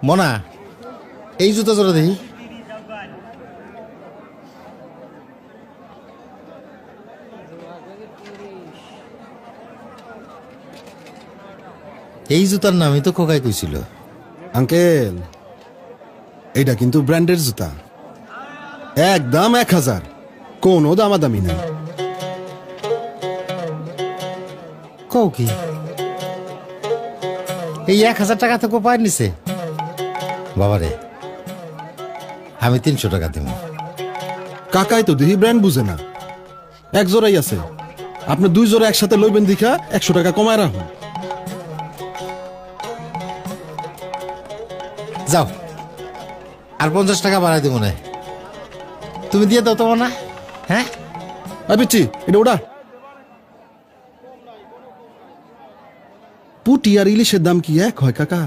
মনা, এই জুতা জোড়া দেখি। এই জুতার নামই তো খোকাই কইছিল। আঙ্কেল, এইটা কিন্তু ব্র্যান্ডের জুতা, একদম 1000, কোনো দামাদামি নেই। কও কি এই 1000 টাকা তো কোপায় নিছে? বাবারে, আমি 300 টাকা দিব। কাকাই তো দেখি ব্র্যান্ড বুঝে না, এক জোড়াই আছে, আপনি 2 জোড়া একসাথে লইবেন দেখা 100 টাকা কমায় রাখুন। যাও, আর 50 টাকা বাড়াই দিব না। তুমি দিয়ে দাও তো না? হ্যাঁ, পিচ্ছি, এটা ওটা। পুটি আর ইলিশের দাম কি এক হয় কাকা?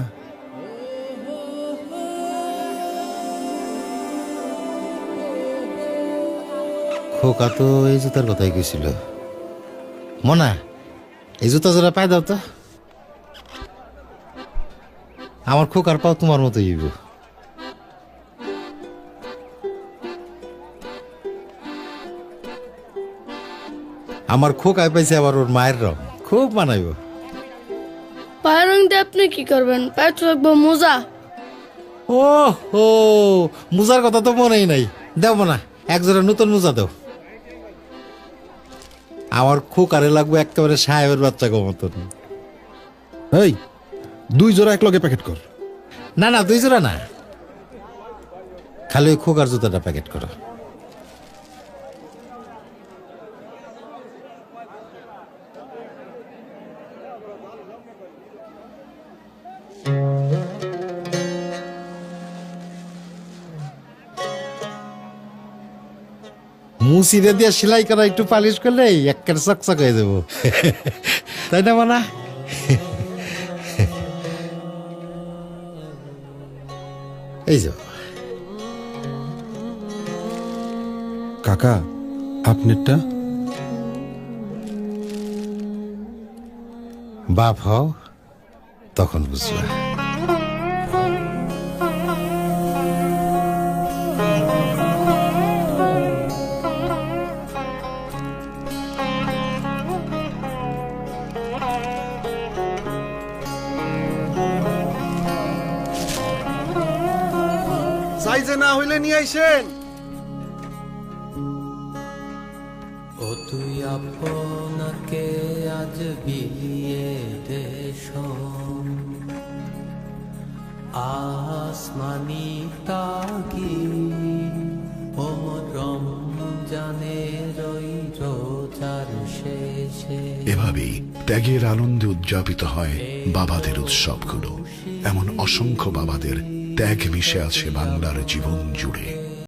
খোকা তো এই জুতার কথাই কইছিল। মনা, এই জুতা জোড়া পাই দাও তো। আমার খোকার পাও তোমার মতো হইব। আমার খোকায় পাইছে আবার ওর মায়ের রং, খুব মানাইব। পায়ের রং দিয়ে আপনি কি করবেন? পায়ে তো লাগবো মোজা। ও ও, মোজার কথা তো মনেই নাই। দেও না, এক জোড়া নতুন মোজা দাও। আমার খোকারে লাগবে একেবারে সাহেবের বাচ্চা গো মতন। এই 2 জোড়া এক লগে প্যাকেট কর। না না, 2 জোড়া না, খালি ওই খোকার জুতাটা প্যাকেট করো। মুসিরে দিয়ে সেলাই করা একটু পালিশ করলে একের চকচক হয়ে যাবো, তাই না মানা? এই যে কাকা, আপনারটা? বাপ হও তখন বুঝবা। সাইজে না হইলে নিয়ে আইসেন। ও তুই আপনাকে আজ বিলিয়ে দেশ, আসমানি তাকি রমজানের ওই রোজার শেষে। এভাবেই ত্যাগের আনন্দে উদযাপিত হয় বাবাদের উৎসবগুলো। এমন অসংখ্য বাবাদের ত্যাগ মিশে আছে বাংলার জীবন জুড়ে।